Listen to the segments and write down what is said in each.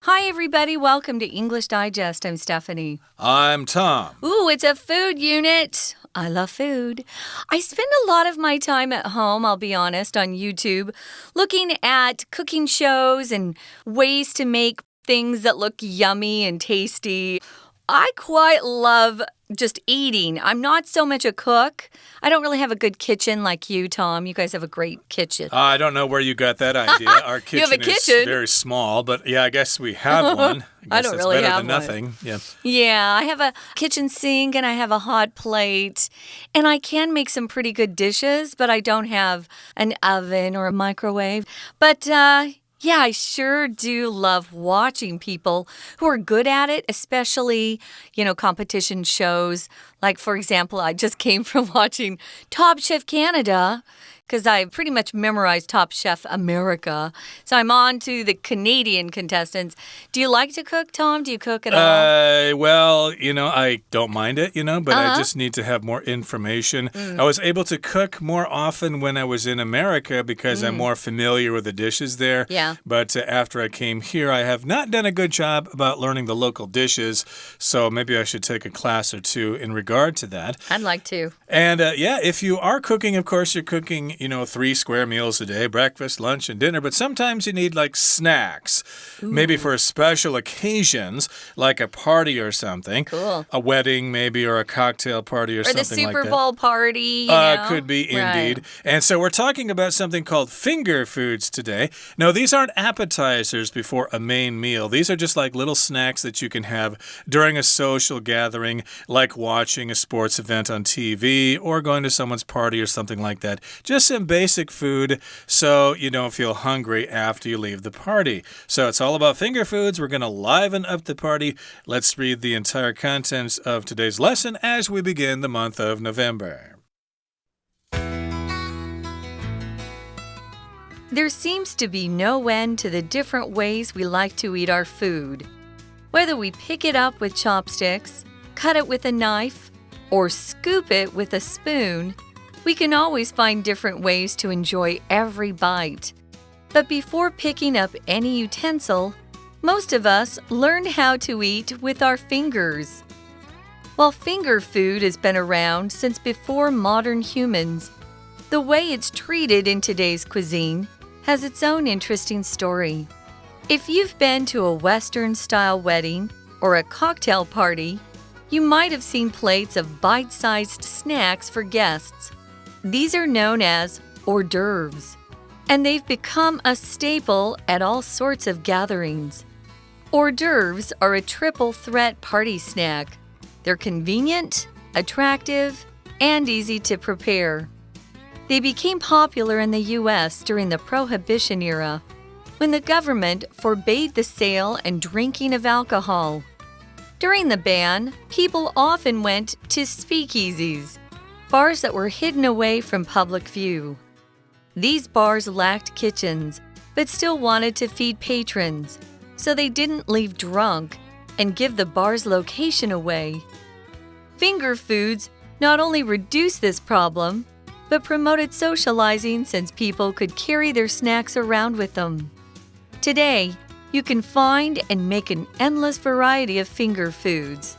Hi, everybody. Welcome to English Digest. I'm Stephanie. I'm Tom. Ooh, it's a food unit. I love food. I spend a lot of my time at home, I'll be honest, on YouTube, looking at cooking shows and ways to make things that look yummy and tasty. I quite love just eating. I'm not so much a cook. I don't really have a good kitchen like you, Tom. You guys have a great kitchen. I don't know where you got that idea. Our kitchen, you have a kitchen is very small, but yeah, I guess we have one. I don't really have one. Nothing. Yeah. Yeah, I have a kitchen sink and I have a hot plate. And I can make some pretty good dishes, but I don't have an oven or a microwave. But yeah, I sure do love watching people who are good at it, especially, competition shows. Like, for example, I just came from watching Top Chef Canada because I pretty much memorized Top Chef America. So I'm on to the Canadian contestants. Do you like to cook, Tom? Do you cook at all? Well, I don't mind it, but I just need to have more information. I was able to cook more often when I was in America because I'm more familiar with the dishes there. Yeah. But after I came here, I have not done a good job about learning the local dishes. So maybe I should take a class or two in regard to that. I'd like to. And yeah, if you are cooking, of course, you're cooking 3 square meals a day, breakfast, lunch, and dinner. But sometimes you need like snacks, maybe for special occasions, like a party or something. Cool. A wedding, maybe, or a cocktail party or something like that. Or the Super Bowl party, Could be, indeed. Right. And so we're talking about something called finger foods today. No, these aren't appetizers before a main meal. These are just like little snacks that you can have during a social gathering, like watching a sports event on TV or going to someone's party or something like that. Just some basic food so you don't feel hungry after you leave the party. So it's all about finger foods. We're going to liven up the party. Let's read the entire contents of today's lesson as we begin the month of November. There seems to be no end to the different ways we like to eat our food. Whether we pick it up with chopsticks, cut it with a knife, or scoop it with a spoon, we can always find different ways to enjoy every bite. But before picking up any utensil, most of us learn how to eat with our fingers. While finger food has been around since before modern humans, the way it's treated in today's cuisine has its own interesting story. If you've been to a Western-style wedding or a cocktail party, you might have seen plates of bite-sized snacks for guests. These are known as hors d'oeuvres, and they've become a staple at all sorts of gatherings. Hors d'oeuvres are a triple threat party snack. They're convenient, attractive, and easy to prepare. They became popular in the U.S. during the Prohibition Era, when the government forbade the sale and drinking of alcohol. During the ban, people often went to speakeasies, bars that were hidden away from public view. These bars lacked kitchens, but still wanted to feed patrons, so they didn't leave drunk and give the bar's location away. Finger foods not only reduced this problem, but promoted socializing since people could carry their snacks around with them. Today, you can find and make an endless variety of finger foods.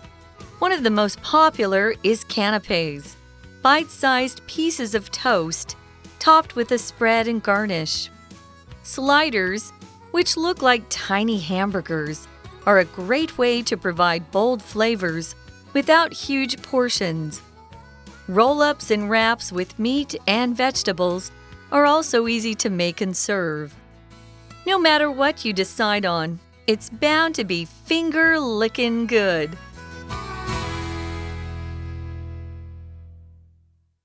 One of the most popular is Canapes, bite-sized pieces of toast topped with a spread and garnish. Sliders, which look like tiny hamburgers, are a great way to provide bold flavors without huge portions. Roll-ups and wraps with meat and vegetables are also easy to make and serve. No matter what you decide on, it's bound to be finger-lickin' good.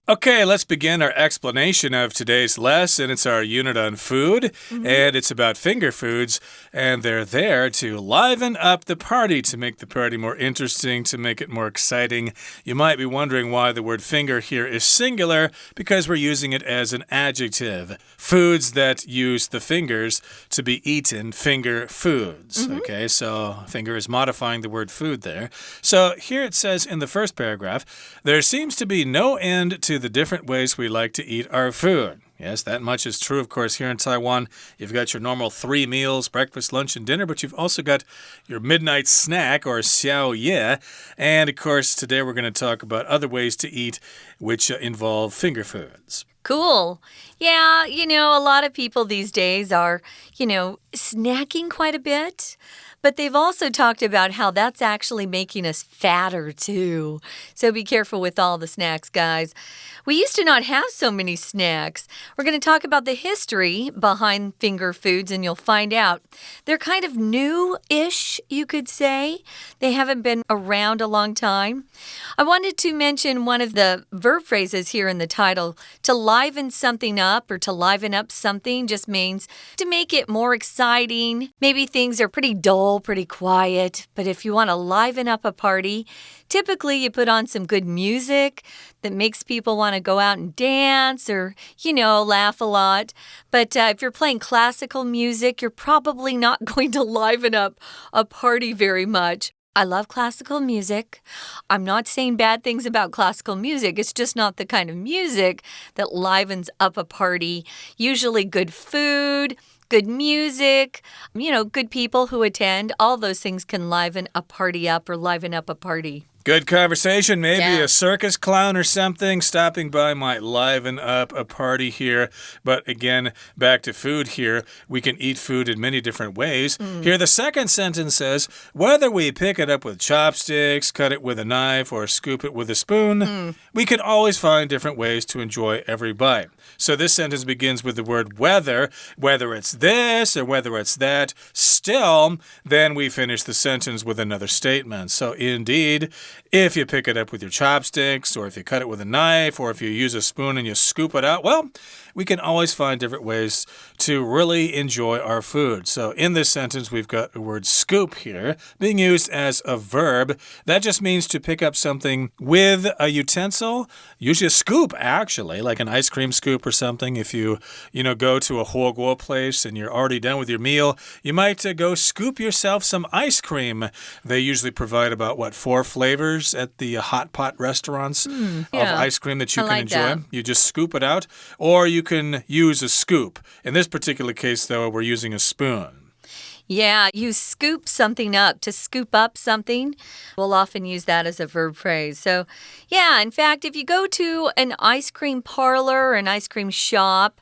Okay, let's begin our explanation of today's lesson. It's our unit on food, and it's about finger foods, and they're there to liven up the party, to make the party more interesting, to make it more exciting. You might be wondering why the word finger here is singular, because we're using it as an adjective. Foods that use the fingers to be eaten, finger foods. Okay, so finger is modifying the word food there. So here it says in the first paragraph, there seems to be no end to the different ways we like to eat our food. Yes, that much is true, of course, here in Taiwan. You've got your normal 3 meals, breakfast, lunch, and dinner, but you've also got your midnight snack, or xiaoye. And, of course, today we're going to talk about other ways to eat which involve finger foods. Cool. Yeah, a lot of people these days are, snacking quite a bit. But they've also talked about how that's actually making us fatter, too. So be careful with all the snacks, guys. We used to not have so many snacks. We're going to talk about the history behind finger foods, and you'll find out. They're kind of new-ish, you could say. They haven't been around a long time. I wanted to mention one of the verb phrases here in the title. To liven something up or to liven up something just means to make it more exciting. Maybe things are pretty dull, pretty quiet, but if you want to liven up a party, typically you put on some good music that makes people want to go out and dance or, laugh a lot. But if you're playing classical music, you're probably not going to liven up a party very much. I love classical music. I'm not saying bad things about classical music. It's just not the kind of music that livens up a party. Usually good food, good music, good people who attend. All those things can liven a party up or liven up a party. Good conversation. Maybe a circus clown or something stopping by might liven up a party here. But again, back to food here. We can eat food in many different ways. Here, the second sentence says, whether we pick it up with chopsticks, cut it with a knife, or scoop it with a spoon, we can always find different ways to enjoy every bite. So this sentence begins with the word whether it's this or whether it's that. Still, then we finish the sentence with another statement. So indeed, if you pick it up with your chopsticks, or if you cut it with a knife, or if you use a spoon and you scoop it out, well, we can always find different ways to really enjoy our food. So in this sentence, we've got the word scoop here being used as a verb. That just means to pick up something with a utensil, usually a scoop, actually, like an ice cream scoop or something. If you go to a Hors D'oeuvre place and you're already done with your meal, you might go scoop yourself some ice cream. They usually provide about, 4 flavors at the hot pot restaurants of ice cream that you can enjoy. That. You just scoop it out, or you can use a scoop. In this particular case, though, we're using a spoon. Yeah, you scoop something up. To scoop up something, we'll often use that as a verb phrase. So, in fact, if you go to an ice cream parlor or an ice cream shop,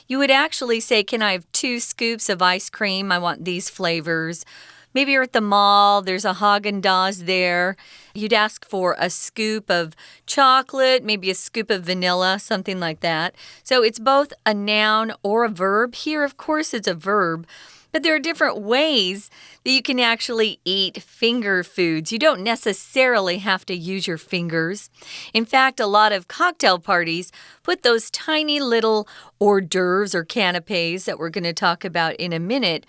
you would actually say, can I have 2 scoops of ice cream? I want these flavors. Maybe you're at the mall, there's a Haagen-Dazs there. You'd ask for a scoop of chocolate, maybe a scoop of vanilla, something like that. So it's both a noun or a verb. Here, of course, it's a verb. But there are different ways that you can actually eat finger foods. You don't necessarily have to use your fingers. In fact, a lot of cocktail parties put those tiny little hors d'oeuvres or canapes that we're going to talk about in a minute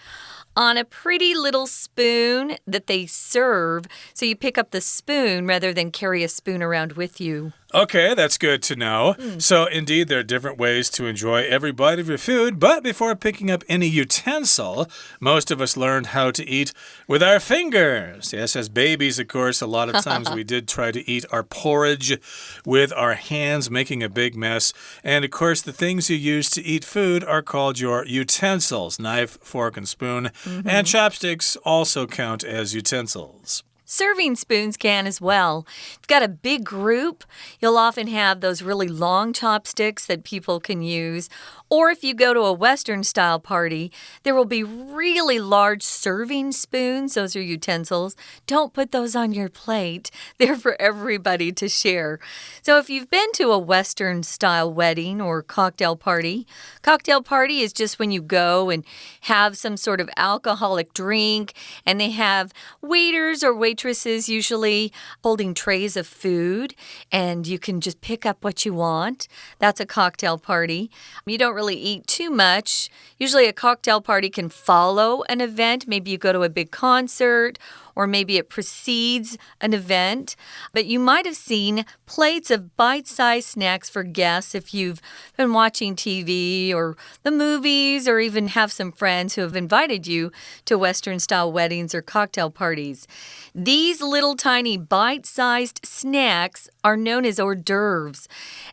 on a pretty little spoon that they serve. So you pick up the spoon rather than carry a spoon around with you. Okay, that's good to know. So, indeed, there are different ways to enjoy every bite of your food. But before picking up any utensil, most of us learned how to eat with our fingers. Yes, as babies, of course, a lot of times we did try to eat our porridge with our hands, making a big mess. And, of course, the things you use to eat food are called your utensils. Knife, fork, and spoon. And chopsticks also count as utensils. Serving spoons can as well. If you've got a big group, you'll often have those really long chopsticks that people can use. Or if you go to a Western-style party, there will be really large serving spoons. Those are utensils. Don't put those on your plate. They're for everybody to share. So if you've been to a Western-style wedding or cocktail party is just when you go and have some sort of alcoholic drink, and they have waiters or waitresses usually holding trays of food, and you can just pick up what you want. That's a cocktail party. You don't really really eat too much. Usually a cocktail party can follow an event. Maybe you go to a big concert, or maybe it precedes an event. But you might have seen plates of bite-sized snacks for guests if you've been watching TV or the movies, or even have some friends who have invited you to Western-style weddings or cocktail parties. These little tiny bite-sized snacks are known as hors d'oeuvres,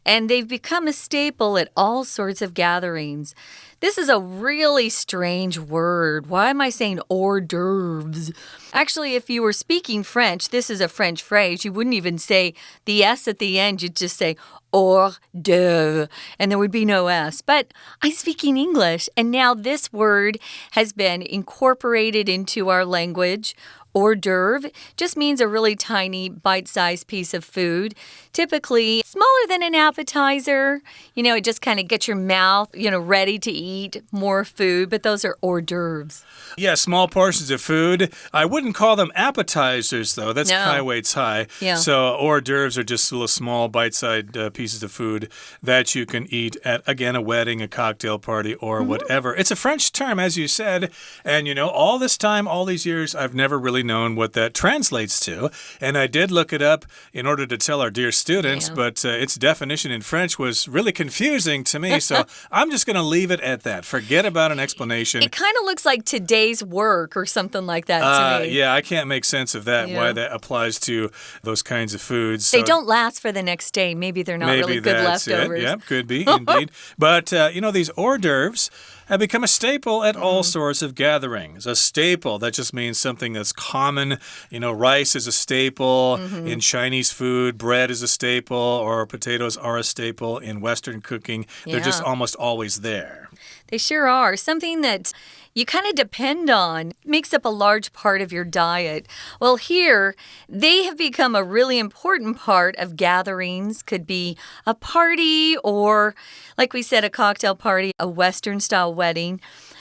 and they've become a staple at all sorts of gatherings. This is a really strange word. Why am I saying hors d'oeuvres? Actually, if you were speaking French, this is a French phrase. You wouldn't even say the S at the end. You'd just say hors d'oeuvre, and there would be no S. But I'm speaking English, and now this word has been incorporated into our language. Hors d'oeuvre just means a really tiny bite-sized piece of food, typically smaller than an appetizer. It just kind of gets your mouth, ready to eat more food, but those are hors d'oeuvres. Yeah, small portions of food. I wouldn't call them appetizers, though. That's Kai weights high. Yeah. So hors d'oeuvres are just little small bite-sized pieces of food that you can eat at, again, a wedding, a cocktail party, or whatever. It's a French term, as you said, and all this time, all these years, I've never really known what that translates to. And I did look it up in order to tell our dear students, but its definition in French was really confusing to me. So I'm just going to leave it at that. Forget about an explanation. It kind of looks like today's work or something like that to me. Yeah, I can't make sense of that, why that applies to those kinds of foods. So they don't last for the next day. Maybe they're not really good leftovers. Yeah, could be, indeed. But, these hors d'oeuvres have become a staple at all sorts of gatherings. A staple, that just means something that's common. Rice is a staple in Chinese food. Bread is a staple, or potatoes are a staple in Western cooking. They're just almost always there. They sure are. Something that you kind of depend on, makes up a large part of your diet. Well, here, they have become a really important part of gatherings. Could be a party or, like we said, a cocktail party, a Western-style wedding.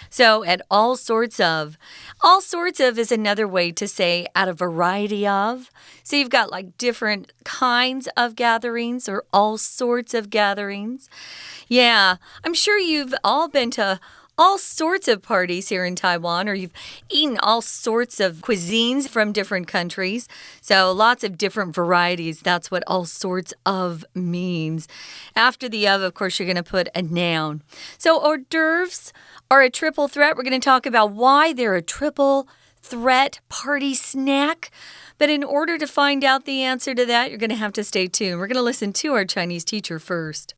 So at all sorts of is another way to say at a variety of. So you've got like different kinds of gatherings or all sorts of gatherings. Yeah, I'm sure you've all been to all sorts of parties here in Taiwan, or you've eaten all sorts of cuisines from different countries. So lots of different varieties. That's what all sorts of means. After the of course, you're going to put a noun. So hors d'oeuvres are a triple threat. We're going to talk about why they're a triple threat party snack. But in order to find out the answer to that, you're going to have to stay tuned. We're going to listen to our Chinese teacher first.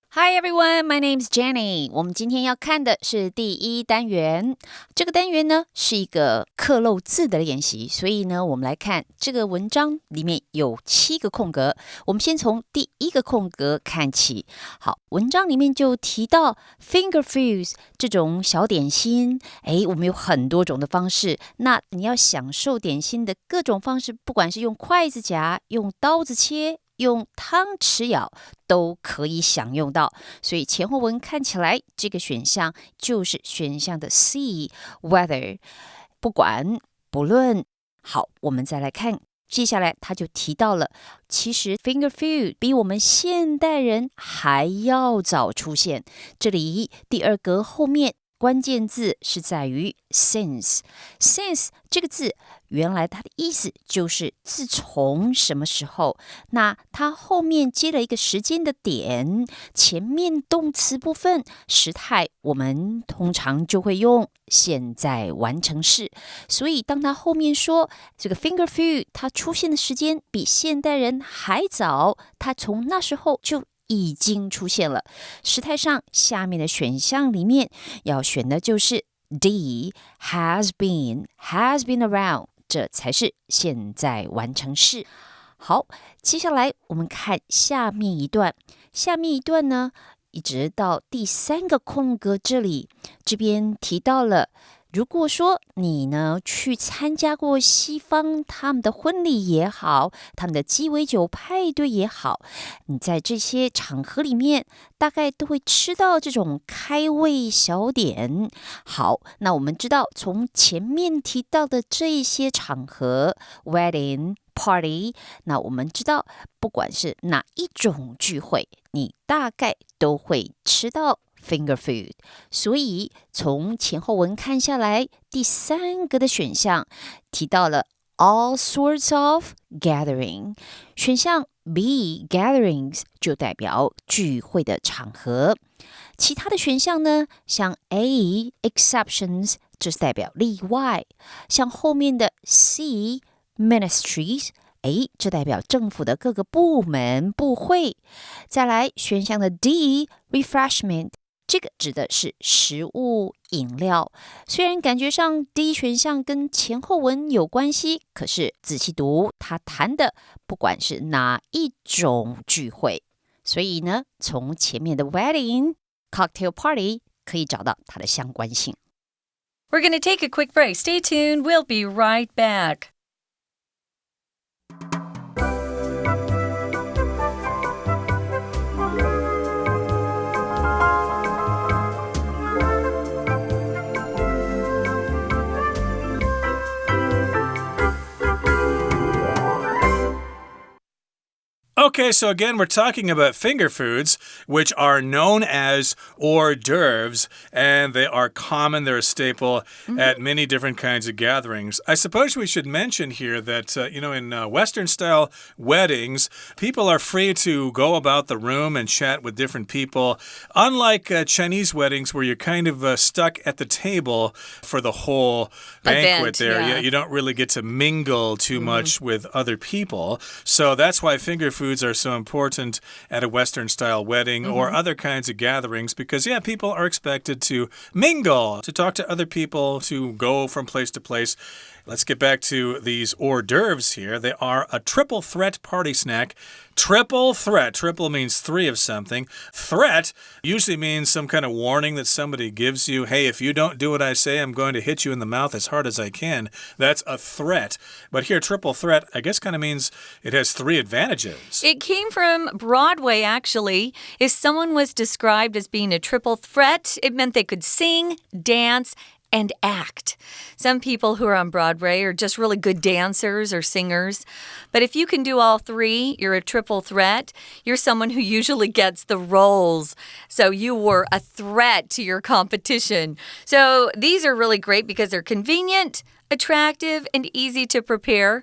Hi everyone, my name is Jenny. 我们今天要看的是第一单元。这个单元呢是一个刻漏字的练习，所以呢我们来看这个文章里面有7个空格。我们先从第一个空格看起。好，文章里面就提到 finger foods 这种小点心。我们有很多种的方式。那你要享受点心的各种方式，不管是用筷子夹、用刀子切、用汤匙舀都可以享用到，所以前后文看起来这个选项就是选项的 C whether 不管不论。好，我们再来看接下来他就提到了，其实 finger food 比我们现代人还要早出现。这里第二格后面关键字是在于 since 这个字原来它的意思就是自从什么时候，那它后面接了一个时间的点，前面动词部分时态我们通常就会用现在完成式，所以当它后面说这个 finger food 它出现的时间比现代人还早，它从那时候就已经出现了。时态上下面的选项里面要选的就是 D has been around， 这才是现在完成式。好，接下来我们看下面一段呢一直到第3个空格这里，这边提到了如果说你呢去参加过西方他们的婚礼也好，他们的鸡尾酒派对也好，你在这些场合里面大概都会吃到这种开胃小点。好，那我们知道从前面提到的这些场合 wedding party， 那我们知道不管是哪一种聚会，你大概都会吃到 finger food。所以从前后文看下来，第3个的选项提到了 all sorts of gathering。选项 B gatherings 就代表聚会的场合。其他的选项呢，像 A exceptions 就是代表例外，像后面的 C ministries， 这代表政府的各个部门部会。再来选项的 D refreshment， 这个指的是食物饮料。虽然感觉上 D 选项跟前后文有关系，可是仔细读它谈的不管是哪一种聚会，所以呢，从前面的 wedding、cocktail party 可以找到它的相关性。We're going to take a quick break. Stay tuned. We'll be right back. Okay, so again, we're talking about finger foods, which are known as hors d'oeuvres, and they are common. They're a staple at many different kinds of gatherings. I suppose we should mention here that, in Western-style weddings, people are free to go about the room and chat with different people, unlike Chinese weddings where you're kind of stuck at the table for the whole banquet there. Yeah. You don't really get to mingle too much with other people. So that's why finger foods are so important at a Western-style wedding or other kinds of gatherings because, people are expected to mingle, to talk to other people, to go from place to place. Let's get back to these hors d'oeuvres here. They are a triple threat party snack. Triple threat. Triple means 3 of something. Threat usually means some kind of warning that somebody gives you. Hey, if you don't do what I say, I'm going to hit you in the mouth as hard as I can. That's a threat. But here, triple threat, I guess kind of means it has 3 advantages. It came from Broadway, actually. If someone was described as being a triple threat, it meant they could sing, dance, and act. Some people who are on Broadway are just really good dancers or singers. But if you can do all 3, you're a triple threat. You're someone who usually gets the roles. So you were a threat to your competition. So these are really great because they're convenient, attractive, and easy to prepare.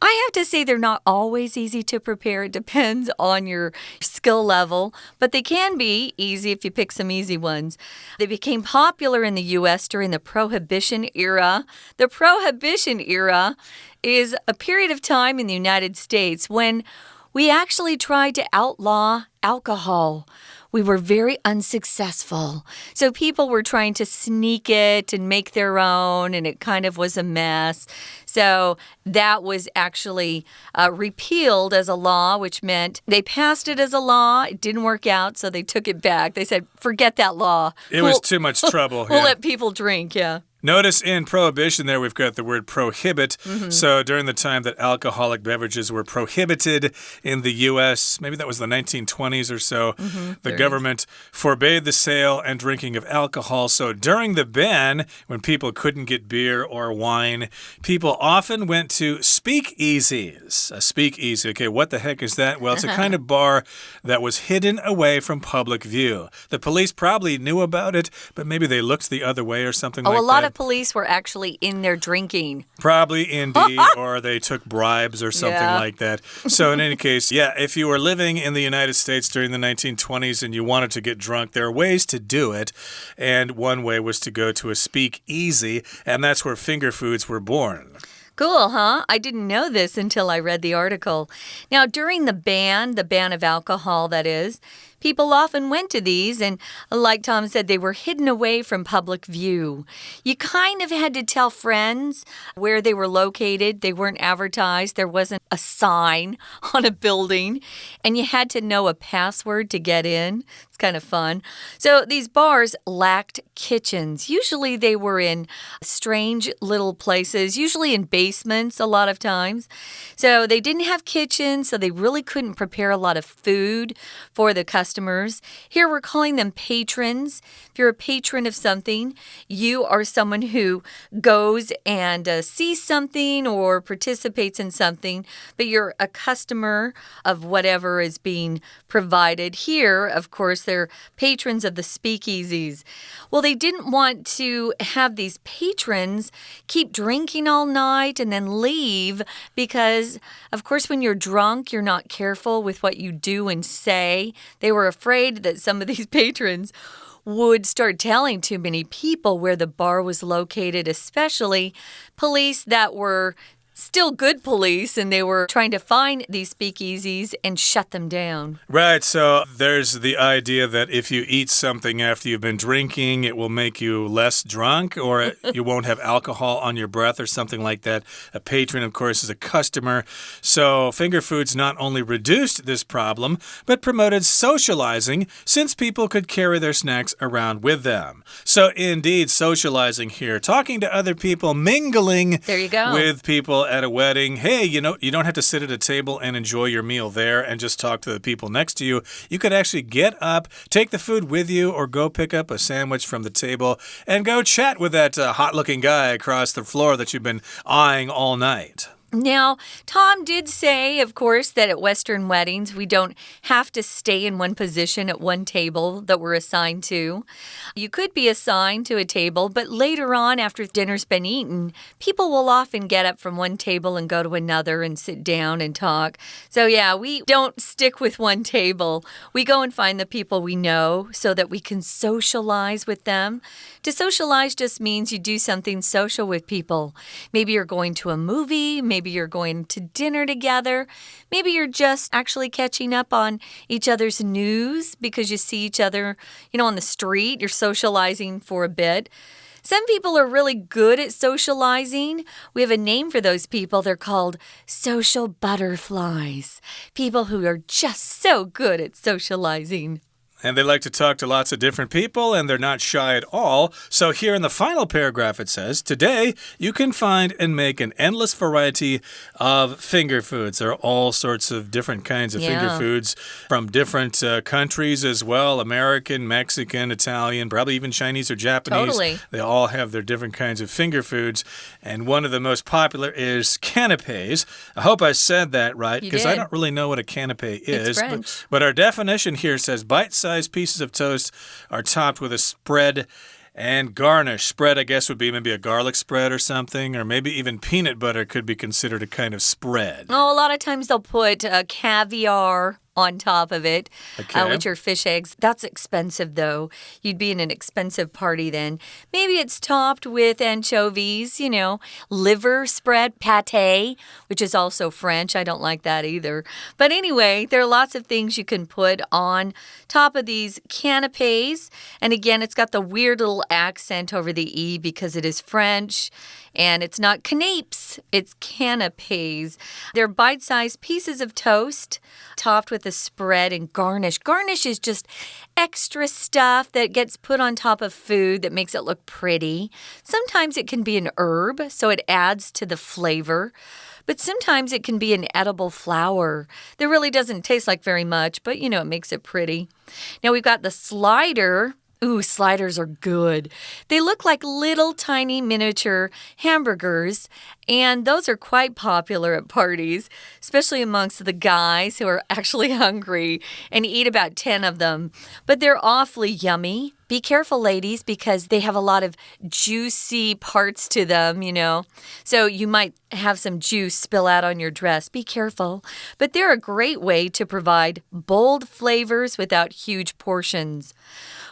I have to say they're not always easy to prepare. It depends on your skill level, but they can be easy if you pick some easy ones. They became popular in the U.S. during the Prohibition Era. The Prohibition Era is a period of time in the United States when we actually tried to outlaw alcohol. We were very unsuccessful. So people were trying to sneak it and make their own, and it kind of was a mess. So that was actually repealed as a law, which meant they passed it as a law. It didn't work out, so they took it back. They said, forget that law. It was too much trouble. We'll let people drink, Notice in prohibition there we've got the word prohibit. So during the time that alcoholic beverages were prohibited in the U.S., maybe that was the 1920s or so, the government forbade the sale and drinking of alcohol. So during the ban, when people couldn't get beer or wine, people often went to speakeasies. A speakeasy. Okay, what the heck is that? Well, it's a kind of bar that was hidden away from public view. The police probably knew about it, but maybe they looked the other way or something like that. A lot of police were actually in there drinking. Probably indeed, or they took bribes or something like that. So in any case, if you were living in the United States during the 1920s and you wanted to get drunk, there are ways to do it. And one way was to go to a speakeasy, and that's where finger foods were born. Cool, huh? I didn't know this until I read the article. Now, during the ban of alcohol, that is, people often went to these, and like Tom said, they were hidden away from public view. You kind of had to tell friends where they were located. They weren't advertised. There wasn't a sign on a building, and you had to know a password to get in. It's kind of fun. So these bars lacked kitchens. Usually they were in strange little places, usually in basements a lot of times. So they didn't have kitchens, so they really couldn't prepare a lot of food for the customers. customers. Here we're calling them patrons. If you're a patron of something, you are someone who goes and sees something or participates in something, but you're a customer of whatever is being provided. Here, of course, they're patrons of the speakeasies. Well, they didn't want to have these patrons keep drinking all night and then leave because, of course, when you're drunk, you're not careful with what you do and say. They were afraid that some of these patrons would start telling too many people where the bar was located, especially police that were still good police, and they were trying to find these speakeasies and shut them down. Right, so there's the idea that if you eat something after you've been drinking, it will make you less drunk, or you won't have alcohol on your breath or something like that. A patron, of course, is a customer. So finger foods not only reduced this problem, but promoted socializing since people could carry their snacks around with them. So indeed, socializing here, talking to other people, mingling there you go. With people at a wedding. Hey, you don't have to sit at a table and enjoy your meal there and just talk to the people next to you. You could actually get up, take the food with you, or go pick up a sandwich from the table and go chat with that hot-looking guy across the floor that you've been eyeing all night. Now, Tom did say, of course, that at Western weddings, we don't have to stay in one position at one table that we're assigned to. You could be assigned to a table, but later on, after dinner's been eaten, people will often get up from one table and go to another and sit down and talk. So, yeah, we don't stick with one table. We go and find the people we know so that we can socialize with them. To socialize just means you do something social with people. Maybe you're going to a movie, maybe you're going to dinner together. Maybe you're just actually catching up on each other's news because you see each other, on the street. You're socializing for a bit. Some people are really good at socializing. We have a name for those people. They're called social butterflies. People who are just so good at socializing. And they like to talk to lots of different people, and they're not shy at all. So here in the final paragraph it says, today you can find and make an endless variety of finger foods. There are all sorts of different kinds of finger foods from different countries as well. American, Mexican, Italian, probably even Chinese or Japanese. Totally. They all have their different kinds of finger foods. And one of the most popular is canapes. I hope I said that right, because I don't really know what a canape is. It's French. But our definition here says bite-sized pieces of toast are topped with a spread and garnish. Spread, I guess, would be maybe a garlic spread or something, or maybe even peanut butter could be considered a kind of spread. Oh, a lot of times they'll put caviar on top of it, which are fish eggs. That's expensive, though. You'd be in an expensive party then. Maybe it's topped with anchovies, liver spread, pate, which is also French. I don't like that either. But anyway, there are lots of things you can put on top of these canapes. And again, it's got the weird little accent over the E because it is French. And it's not canapes, it's canapes. They're bite-sized pieces of toast topped with a spread and garnish. Garnish is just extra stuff that gets put on top of food that makes it look pretty. Sometimes it can be an herb, so it adds to the flavor. But sometimes it can be an edible flower that really doesn't taste like very much, but, it makes it pretty. Now we've got the slider. Ooh, sliders are good. They look like little tiny miniature hamburgers, and those are quite popular at parties, especially amongst the guys who are actually hungry and eat about 10 of them. But they're awfully yummy. Be careful, ladies, because they have a lot of juicy parts to them, So you might have some juice spill out on your dress. Be careful. But they're a great way to provide bold flavors without huge portions.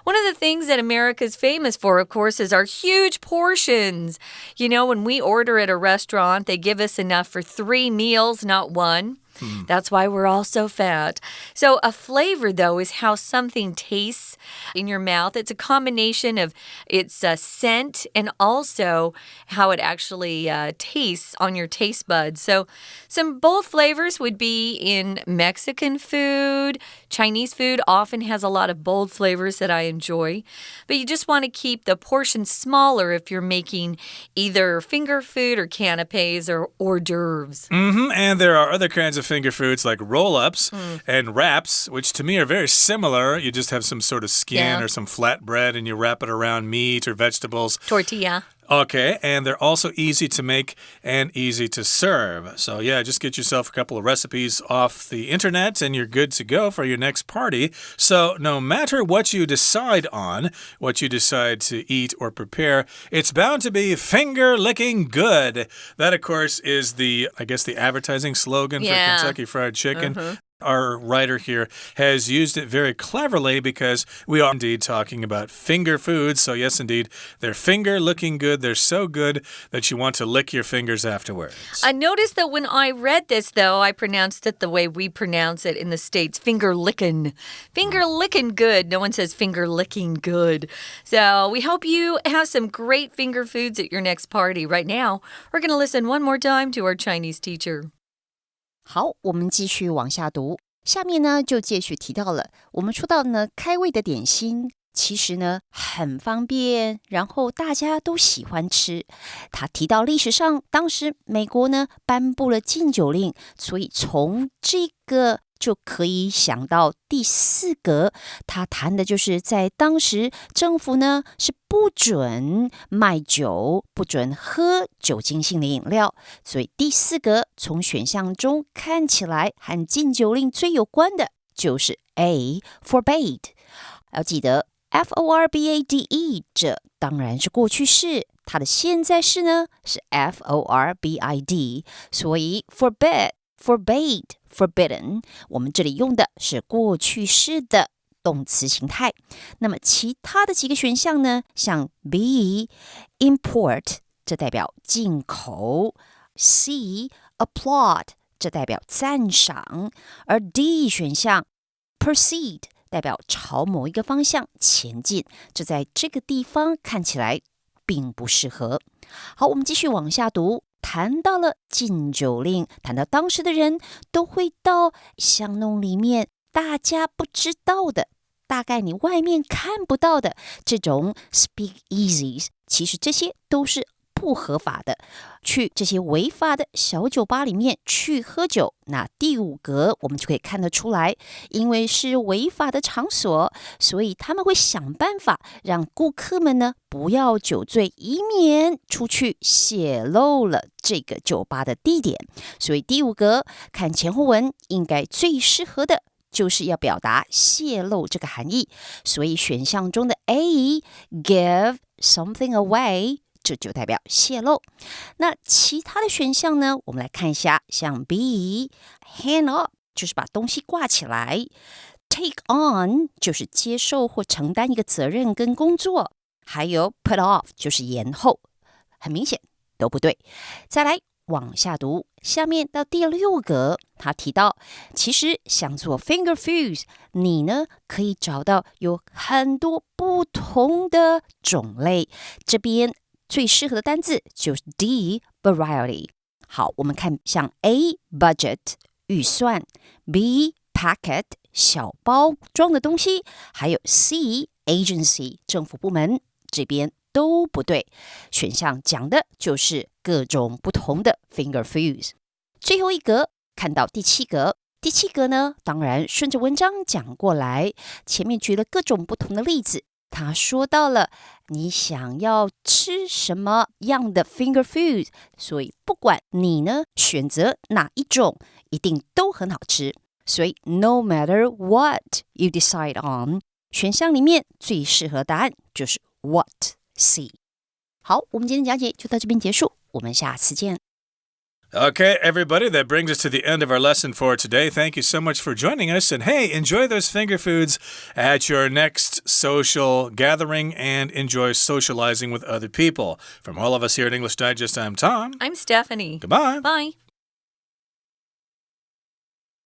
One of the things that America is famous for, of course, is our huge portions. When we order at a restaurant, they give us enough for 3 meals, not one. That's why we're all so fat. So a flavor, though, is how something tastes in your mouth. It's a combination of its scent and also how it actually tastes on your taste buds. So some bold flavors would be in Mexican food. Chinese food often has a lot of bold flavors that I enjoy. But you just want to keep the portion smaller if you're making either finger food or canapes or hors d'oeuvres. And there are other kinds of finger foods like roll-ups and wraps, which to me are very similar. You just have some sort of skin or some flat bread and you wrap it around meat or vegetables. Tortilla. Okay, and they're also easy to make and easy to serve. So yeah, just get yourself a couple of recipes off the internet and you're good to go for your next party. So no matter what you decide on, what you decide to eat or prepare, it's bound to be finger-licking good. That, of course, is the advertising slogan for Kentucky Fried Chicken. Our writer here has used it very cleverly because we are indeed talking about finger foods. So yes, indeed, they're finger-looking good. They're so good that you want to lick your fingers afterwards. I noticed that when I read this, though, I pronounced it the way we pronounce it in the States, finger-licking. Finger-licking good. No one says finger-licking good. So we hope you have some great finger foods at your next party. Right now, we're going to listen one more time to our Chinese teacher. 好，我们继续往下读。下面呢，就继续提到了，我们说到呢，开胃的点心，其实呢很方便，然后大家都喜欢吃。他提到历史上，当时美国呢颁布了禁酒令，所以从这个就可以想到第4格，他谈的就是在当时政府呢是不准卖酒，不准喝酒精性的饮料，所以第4格从选项中看起来和禁酒令最有关的就是 A forbade。要记得 forbade 这当然是过去式，它的现在式呢是 forbid， 所以 forbade。Forbidden， 我们这里用的是过去式的动词形态。那么其他的几个选项呢，像 B import， 这代表进口， C applaud， 这代表赞赏，而 D 选项 proceed 代表朝某一个方向前进，这在这个地方看起来并不适合。好，我们继续往下读。谈到了禁酒令，谈到当时的人都会到巷弄里面，大家不知道的，大概你外面看不到的这种 speakeasies， 其实这些都是不合法的，去这些违法的小酒吧里面去喝酒。那第5格我们就可以看得出来，因为是违法的场所，所以他们会想办法让顾客们呢不要酒醉，以免出去泄露了这个酒吧的地点。所以第5格看前后文应该最适合的就是要表达泄露这个含义，所以选项中的 A give something away，这就代表泄露。那其他的选项呢，我们来看一下，像 B hand up 就是把东西挂起来， take on 就是接受或承担一个责任跟工作，还有 put off 就是延后，很明显都不对。再来往下读，下面到第6格，他提到其实想做 finger foods， 你呢可以找到有很多不同的种类，这边最适合的单字就是 D variety。 好，我们看像 A budget 预算， B packet 小包装的东西，还有 C agency 政府部门，这边都不对，选项讲的就是各种不同的 finger foods。 最后一格看到第7格，第7格呢当然顺着文章讲过来，前面举了各种不同的例子，他说到了你想要吃什么样的 finger foods， 所以不管你呢选择哪一种一定都很好吃，所以 no matter what you decide on， 选项里面最适合答案就是 what C。 好，我们今天讲解就到这边结束，我们下次见。Okay, everybody, that brings us to the end of our lesson for today. Thank you so much for joining us. And hey, enjoy those finger foods at your next social gathering and enjoy socializing with other people. From all of us here at English Digest, I'm Tom. I'm Stephanie. Goodbye. Bye.